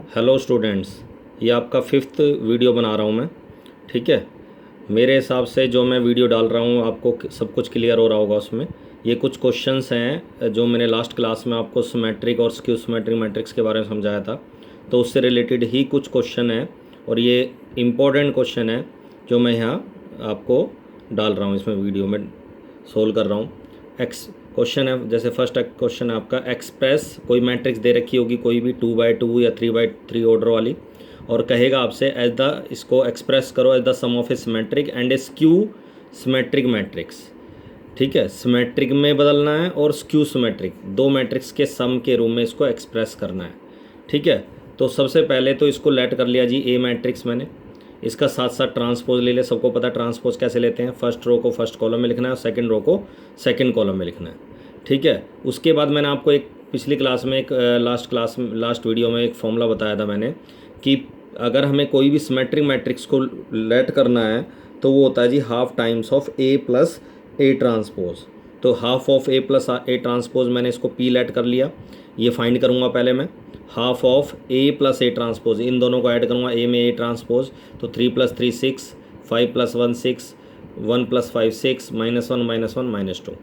Hello students, ये आपका fifth video बना रहा हूँ मैं। ठीक है, मेरे हिसाब से जो मैं वीडियो डाल रहा हूँ आपको सब कुछ क्लियर हो रहा होगा उसमें। ये कुछ क्वेश्चंस हैं जो मैंने लास्ट क्लास में आपको सिमेट्रिक और स्क्यू सिमेट्रिक मैट्रिक्स के बारे में समझाया था, तो उससे रिलेटेड ही कुछ क्वेश्चन हैं और ये इम्पोर्टेंट क्वेश्चन है जो मैं यहाँ आपको डाल रहा हूँ, इसमें वीडियो में सोल्व कर रहा हूँ। क्वेश्चन है, जैसे फर्स्ट क्वेश्चन है आपका, एक्सप्रेस कोई मैट्रिक्स दे रखी होगी कोई भी 2x2 या 3x3 ऑर्डर वाली, और कहेगा आपसे एज द, इसको एक्सप्रेस करो as the sum of a symmetric and a skew symmetric matrix. ठीक है, सिमेट्रिक में बदलना है और स्क्यू सिमेट्रिक, दो मैट्रिक्स के सम के रूप में इसको एक्सप्रेस करना है। ठीक है, तो सबसे पहले तो इसको लेट कर लिया जी ए मैट्रिक्स मैंने, इसका साथ साथ ट्रांसपोज ले लिया। सबको पता ट्रांसपोज कैसे लेते हैं, फर्स्ट रो को फर्स्ट कॉलम में लिखना है और सेकंड रो को सेकंड कॉलम में लिखना है। ठीक है, उसके बाद मैंने आपको एक पिछली क्लास में, एक लास्ट वीडियो में एक फॉर्मूला बताया था मैंने कि अगर हमें कोई भी सिमेट्रिक मैट्रिक्स को लेट करना है तो वो होता है जी half times of A plus A transpose. तो half of A plus A transpose मैंने इसको पी लेट कर लिया। ये फाइंड करूँगा पहले मैं, half of A plus A transpose, इन दोनों को ऐड करूँगा, ए में ए ट्रांसपोज, तो 3 + 3 6, 5 + 1 6, 1 + 5 6, -1 -1 -2।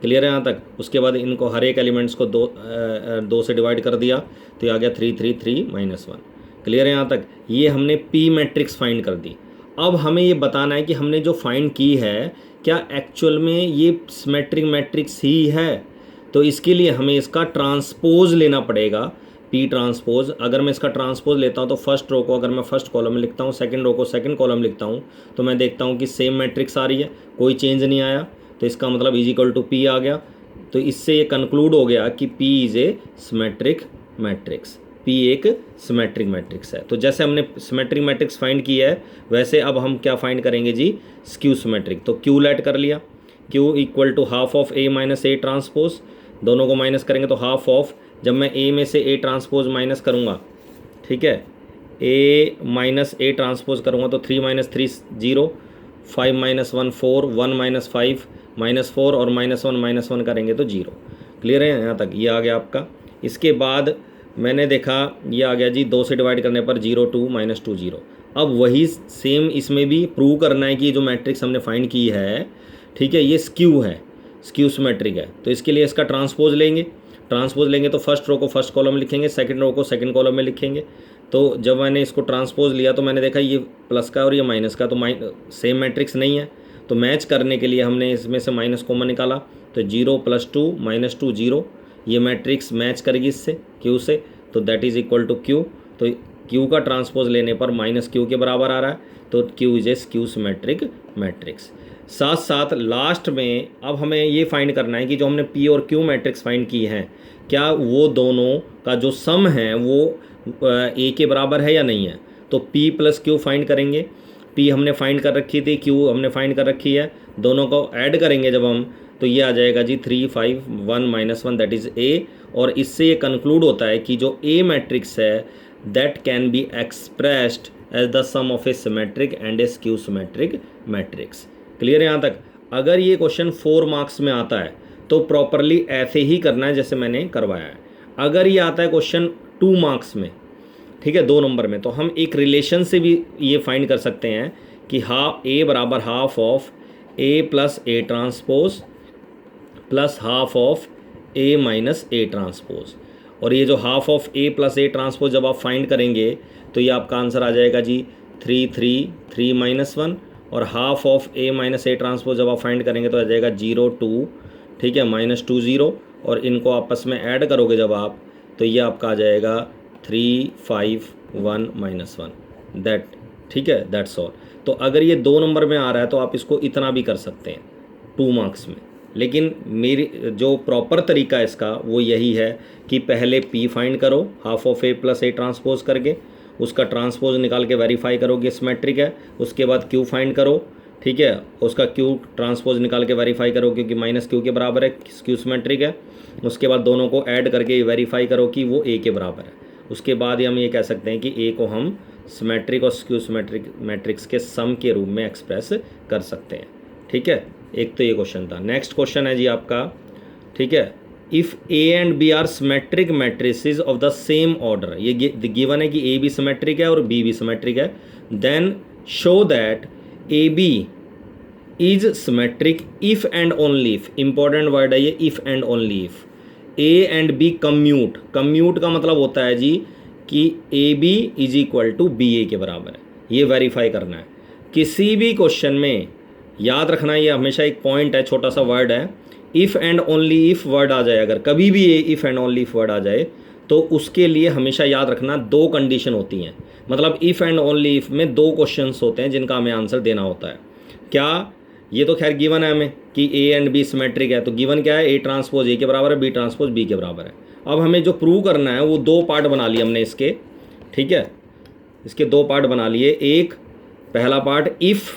क्लियर है यहाँ तक। उसके बाद इनको हर एक एलिमेंट्स को दो से डिवाइड कर दिया तो ये आ गया 3 3 3 -1। क्लियर है यहाँ तक। ये हमने पी मैट्रिक्स फाइंड कर दी। अब हमें ये बताना है कि हमने जो फाइंड की है क्या एक्चुअल में ये सिमेट्रिक मैट्रिक्स ही है। तो इसके लिए हमें इसका ट्रांसपोज लेना पड़ेगा, पी ट्रांसपोज। अगर मैं इसका ट्रांसपोज लेता हूँ तो फर्स्ट रो को अगर मैं फर्स्ट कॉलम में लिखता हूँ, सेकंड रो को सेकंड कॉलम लिखता हूँ, तो मैं देखता हूँ कि सेम मैट्रिक्स आ रही है, कोई चेंज नहीं आया, तो इसका मतलब इज इक्वल टू पी आ गया। तो इससे ये कंक्लूड हो गया कि P is a symmetric matrix, P एक सिमेट्रिक मैट्रिक्स है। तो जैसे हमने सिमेट्रिक मैट्रिक्स फाइंड की है वैसे अब हम क्या फाइंड करेंगे जी, स्क्यू सिमेट्रिक। तो क्यू लेट कर लिया, Q equal to half of A minus A transpose, दोनों को माइनस करेंगे तो हाफ ऑफ, जब मैं ए में से ए ट्रांसपोज माइनस करूँगा, ठीक है, ए माइनस ए ट्रांसपोज करूँगा तो 3 - 3 0, 5 - 1 4, 1 - 5 -4 और -1 -1 करेंगे तो 0। क्लियर है यहाँ तक, ये आ गया आपका। इसके बाद मैंने देखा ये आ गया जी 2 से डिवाइड करने पर 0 2 -2 0। अब वही सेम इसमें भी प्रूव करना है कि ये जो मैट्रिक्स हमने फाइंड की है, ठीक है, ये स्क्यू है, स्क्यू सिमेट्रिक है। तो इसके लिए इसका ट्रांसपोज लेंगे, ट्रांसपोज लेंगे तो फर्स्ट रो को फर्स्ट कॉलम में लिखेंगे, सेकंड रो को सेकंड कॉलम में लिखेंगे। तो जब मैंने इसको ट्रांसपोज लिया तो मैंने देखा ये प्लस का और ये माइनस का, तो सेम मैट्रिक्स नहीं है। तो मैच करने के लिए हमने इसमें से माइनस कॉमन निकाला, तो 0 + 2 -2 0, ये मैट्रिक्स मैच करेगी इससे, क्यू से, तो that is equal to Q. तो क्यू का ट्रांसपोज लेने पर -q के बराबर आ रहा है, तो Q is a skew symmetric matrix. साथ साथ लास्ट में अब हमें ये फाइंड करना है कि जो हमने पी और क्यू मैट्रिक्स फाइंड की है क्या वो दोनों का जो सम है वो ए के बराबर है या नहीं है। तो पी + क्यू फाइंड करेंगे, पी हमने फाइंड कर रखी थी, क्यू हमने फाइंड कर रखी है, दोनों को ऐड करेंगे जब हम, तो ये आ जाएगा जी 3 5 1 -1 दैट इज़ ए। और इससे ये कंक्लूड होता है कि जो ए मैट्रिक्स है that can be expressed as the sum of a symmetric and a skew symmetric matrix. Clear है यहाँ तक। अगर ये क्वेश्चन 4 मार्क्स में आता है तो प्रॉपरली ऐसे ही करना है जैसे मैंने करवाया है। अगर ये आता है क्वेश्चन 2 मार्क्स में, ठीक है, 2 नंबर में, तो हम एक रिलेशन से भी ये फाइंड कर सकते हैं कि ए बराबर half of A plus A transpose plus half of A minus A transpose. और ये जो half of A plus A transpose जब आप फाइंड करेंगे तो ये आपका आंसर आ जाएगा जी 3 3 3 -1, और half of A minus A transpose जब आप फाइंड करेंगे तो आ जाएगा 0 2, ठीक है, -2 0, और इनको आपस में ऐड करोगे जब आप, तो ये आपका आ जाएगा 3 5 1 -1 दैट, ठीक है, दैट्स ऑल। तो अगर ये 2 नंबर में आ रहा है तो आप इसको इतना भी कर सकते हैं 2 मार्क्स में, लेकिन मेरी जो प्रॉपर तरीका है इसका वो यही है कि पहले पी फाइंड करो half of A plus A transpose करके, उसका ट्रांसपोज निकाल के वेरीफाई करोगे सिमेट्रिक है, उसके बाद क्यू फाइंड करो, ठीक है, उसका क्यू ट्रांसपोज निकाल के वेरीफाई करो क्योंकि -q के बराबर है, क्यू सिमेट्रिक है। उसके बाद दोनों को ऐड करके वेरीफाई करो कि वो ए के बराबर है। उसके बाद हम ये कह सकते हैं कि ए को हम सिमेट्रिक और स्क्यू सिमेट्रिक मैट्रिक्स के सम के रूप में एक्सप्रेस कर सकते हैं। ठीक है, एक तो ये क्वेश्चन था। नेक्स्ट क्वेश्चन है जी आपका, ठीक है, if A and B are symmetric matrices of the same order, ये गिवन है कि ए भी सिमेट्रिक है और बी भी सिमेट्रिक है, then show that A B is symmetric if and only if, important word है ये if and only if, A and B commute, commute का मतलब होता है जी कि A B is equal to B A के बराबर है, ये वेरीफाई करना है। किसी भी क्वेश्चन में याद रखना, ये हमेशा एक पॉइंट है, छोटा सा वर्ड है, if and only if word आ जाए, अगर कभी भी ये if and only if word आ जाए तो उसके लिए हमेशा याद रखना दो कंडीशन होती हैं, मतलब इफ़ एंड ओनली इफ़ में दो क्वेश्चंस होते हैं जिनका हमें आंसर देना होता है। क्या, ये तो खैर गिवन है हमें कि ए एंड बी सिमेट्रिक है, तो गिवन क्या है, ए ट्रांसपोज ए के बराबर है, बी ट्रांसपोज बी के बराबर है। अब हमें जो प्रूव करना है वो दो पार्ट बना लिए हमने इसके, ठीक है, इसके दो पार्ट बना लिए। एक पहला part, if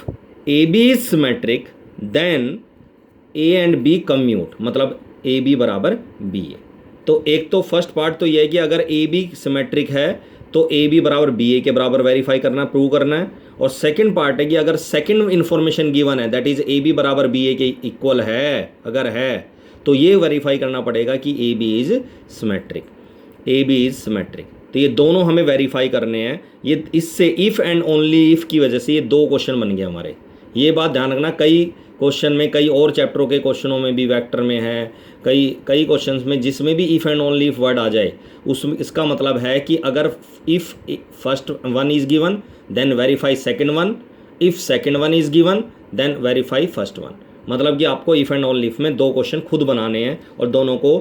A B is symmetric then A and B commute, मतलब ए बी बराबर बी ए। तो एक तो फर्स्ट पार्ट तो ये है कि अगर ए बी सिमेट्रिक है तो ए बी बराबर बी ए के बराबर वेरीफाई करना, प्रूव करना है। और सेकंड पार्ट है कि अगर सेकंड इन्फॉर्मेशन गिवन है दैट इज ए बी बराबर बी ए के इक्वल है, अगर है तो ये वेरीफाई करना पड़ेगा कि A B is symmetric, A B is symmetric. तो ये दोनों हमें वेरीफाई करने हैं। ये इससे इफ़ एंड ओनली इफ़ की वजह से ये दो क्वेश्चन बन गए हमारे। ये बात ध्यान रखना, कई क्वेश्चन में, कई और चैप्टरों के क्वेश्चनों में भी, वेक्टर में है, कई क्वेश्चंस में जिसमें भी if and only if word आ जाए उसमें इसका मतलब है कि अगर if first one is given then verify second one, if second one is given then verify first one. मतलब कि आपको इफ़ एंड ओनली इफ़ में दो क्वेश्चन खुद बनाने हैं और दोनों को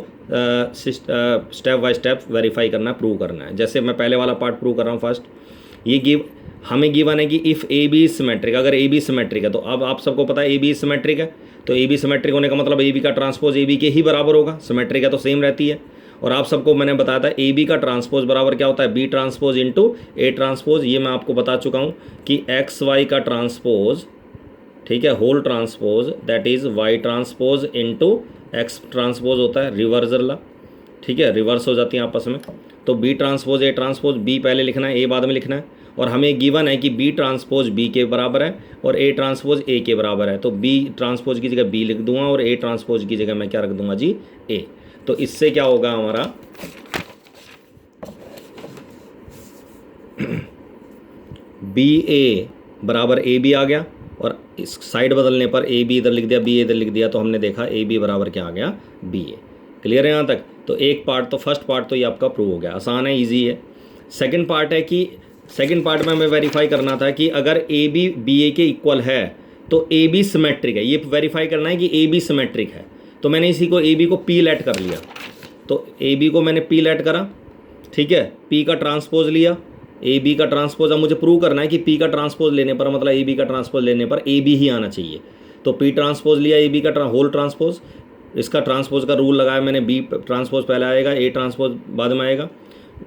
स्टेप बाय स्टेप वेरीफाई करना, प्रूव करना है। जैसे मैं पहले वाला पार्ट प्रूव कर रहा हूँ फर्स्ट, ये हमें गिवन है कि इफ़ ए बी सिमेट्रिक, अगर ए बी सिमेट्रिक है तो अब आप सबको पता है ए बी सिमेट्रिक है, तो ए बी सिमेट्रिक होने का मतलब ए बी का ट्रांसपोज ए बी के ही बराबर होगा, सिमेट्रिक है तो सेम रहती है। और आप सबको मैंने बताया था ए बी का ट्रांसपोज बराबर क्या होता है, B transpose into A transpose. ये मैं आपको बता चुका हूँ कि एक्स वाई का ट्रांसपोज, ठीक है, whole transpose that is Y transpose into X transpose होता है, रिवर्सल ला, ठीक है, रिवर्स हो जाती हैं आपस में। तो B transpose A transpose, B पहले लिखना है, ए बाद में लिखना है। और हमें गिवन है कि बी ट्रांसपोज बी के बराबर है और ए ट्रांसपोज ए के बराबर है, तो बी ट्रांसपोज की जगह बी लिख दूंगा और ए ट्रांसपोज की जगह मैं क्या रख दूंगा जी, ए। तो इससे क्या होगा हमारा बी ए बराबर ए बी आ गया, और इस साइड बदलने पर ए बी इधर लिख दिया, बी इधर लिख दिया, तो हमने देखा ए बी बराबर क्या आ गया, बी ए। क्लियर है यहाँ तक? तो एक पार्ट तो, फर्स्ट पार्ट तो ये आपका प्रूव हो गया, आसान है, इजी है। सेकंड पार्ट है कि सेकंड पार्ट में हमें वेरीफाई करना था कि अगर ए बी बी ए के इक्वल है तो ए बी सिमेट्रिक है, ये वेरीफाई करना है कि ए बी सिमेट्रिक है। तो मैंने इसी को ए बी को पी लेट कर लिया, तो ए बी को मैंने पी लेट करा, ठीक है, पी का ट्रांसपोज लिया, ए बी का ट्रांसपोज। अब मुझे प्रूव करना है कि पी का ट्रांसपोज लेने पर, मतलब ए बी का ट्रांसपोज लेने पर ए बी ही आना चाहिए। तो पी ट्रांसपोज लिया, ए बी का होल ट्रांसपोज, इसका ट्रांसपोज का रूल लगाया मैंने, बी ट्रांसपोज पहले आएगा, ए ट्रांसपोज बाद में आएगा।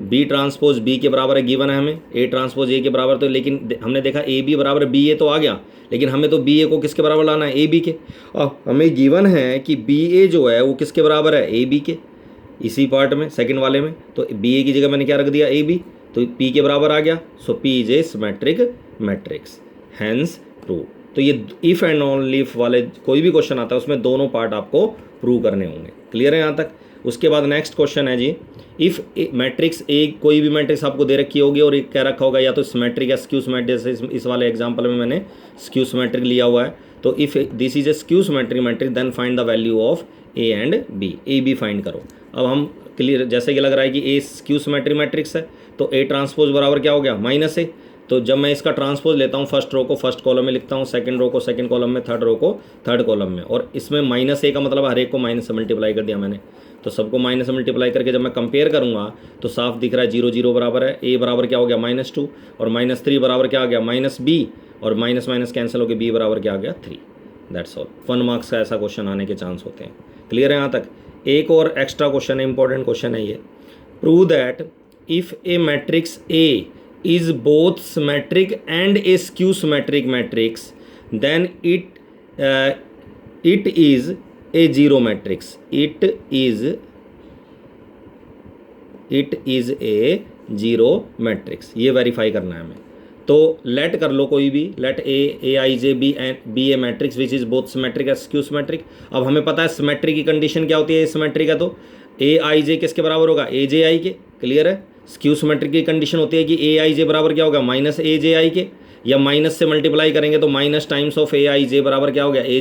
बी ट्रांसपोज बी के बराबर है, गिवन है हमें, ए ट्रांसपोज ए के बराबर, तो लेकिन हमने देखा ए बी बराबर बी ए तो आ गया, लेकिन हमें तो बी ए को किसके बराबर लाना है, ए बी के। हमें गिवन है कि बी ए जो है वो किसके बराबर है, ए बी के, इसी पार्ट में सेकंड वाले में। तो बी ए की जगह मैंने क्या रख दिया, ए बी, तो पी के बराबर आ गया। So P is a symmetric matrix, hence proved. तो ये इफ़ एंड ओनली इफ वाले कोई भी क्वेश्चन आता है उसमें दोनों पार्ट आपको प्रूव करने होंगे। क्लियर है यहाँ तक? उसके बाद नेक्स्ट क्वेश्चन है जी, इफ़ मैट्रिक्स ए, कोई भी मैट्रिक्स आपको दे रखी होगी और एक कह रखा होगा या तो सिमेट्रिक या स्क्यू सिमेट्रिक, जैसे इस वाले एग्जांपल में मैंने स्क्यू सिमेट्रिक लिया हुआ है। तो if this is a skew symmetric matrix then find the value of A and B, A B find करो। अब हम क्लियर, जैसे कि लग रहा है कि ए स्क्यू सिमेट्रिक मैट्रिक्स है, तो ए ट्रांसपोज बराबर क्या हो गया, माइनस ए। तो जब मैं इसका ट्रांसपोज लेता हूँ, फर्स्ट रो को फर्स्ट कॉलम में लिखता हूँ, सेकंड रो को सेकंड कॉलम में, थर्ड रो को थर्ड कॉलम में, और इसमें माइनस ए का मतलब हर एक को माइनस से मल्टीप्लाई कर दिया मैंने। तो सबको माइनस से मल्टीप्लाई करके जब मैं कंपेयर करूँगा तो साफ दिख रहा है 0 0 बराबर है। ए बराबर क्या हो गया, -2, और -3 बराबर क्या आ गया, -b, और माइनस माइनस कैंसिल होकर बी बराबर क्या आ गया, 3। That's all. 1 मार्क्स का ऐसा क्वेश्चन आने के चांस होते हैं। क्लियर है यहाँ तक? एक और एक्स्ट्रा क्वेश्चन है, इंपॉर्टेंट क्वेश्चन है ये। Prove that if A matrix A is both symmetric and a skew symmetric matrix then it is a zero matrix, it is a zero matrix। ये वेरीफाई करना है हमें। तो लेट कर लो कोई भी, let A I J be a matrix which is both symmetric and skew symmetric. अब हमें पता है सिमेट्री की कंडीशन क्या होती है, सिमेट्री का तो ए आई जे किसके बराबर होगा, ए जे आई के, क्लियर है। स्क्यू सिमेट्रिक की कंडीशन होती है कि ए आई जे बराबर क्या होगा, माइनस ए जे आई के, या माइनस से मल्टीप्लाई करेंगे तो minus times of A I जे बराबर क्या हो गया, ए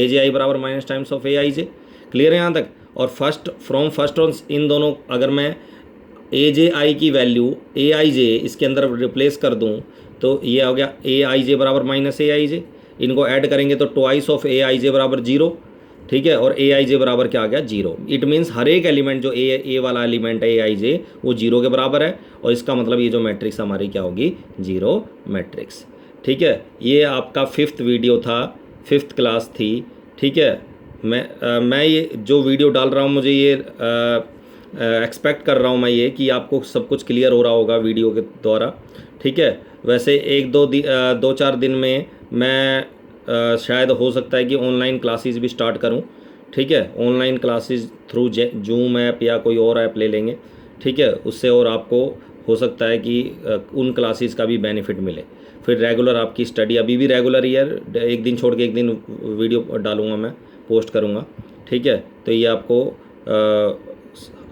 जे आई बराबर minus times of A I J, clear है यहाँ तक। और फ्रॉम फर्स्ट ऑन इन दोनों अगर मैं ए जे आई की वैल्यू ए आई जे इसके अंदर रिप्लेस कर दूँ तो ये हो गया ए आई जे बराबर माइनस ए आई जे, इनको ऐड करेंगे तो ट्वाइस ऑफ ए आई जे बराबर जीरो, ठीक है। और ए आई जे बराबर क्या आ गया, जीरो। इट मीन्स हर एक एलिमेंट जो ए वाला एलिमेंट है ए आई जे वो जीरो के बराबर है, और इसका मतलब ये जो मैट्रिक्स हमारी क्या होगी, जीरो मैट्रिक्स, ठीक है। ये आपका 5th वीडियो था, 5th क्लास थी, ठीक है। मैं ये जो वीडियो डाल रहा हूँ मुझे ये एक्सपेक्ट कर रहा हूँ मैं ये कि आपको सब कुछ क्लियर हो रहा होगा वीडियो के द्वारा, ठीक है। वैसे एक दो चार दिन में मैं शायद हो सकता है कि ऑनलाइन क्लासेस भी स्टार्ट करूं, ठीक है। Online classes through zoom app या कोई और ऐप ले लेंगे, ठीक है। उससे और आपको हो सकता है कि उन क्लासेस का भी बेनिफिट मिले। फिर रेगुलर आपकी स्टडी अभी भी रेगुलर ही है, एक दिन छोड़ के एक दिन वीडियो डालूंगा मैं, पोस्ट करूंगा, ठीक है। तो ये आपको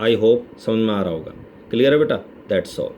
आई होप समझ में आ रहा होगा, क्लियर है बेटा, दैट्स ऑल।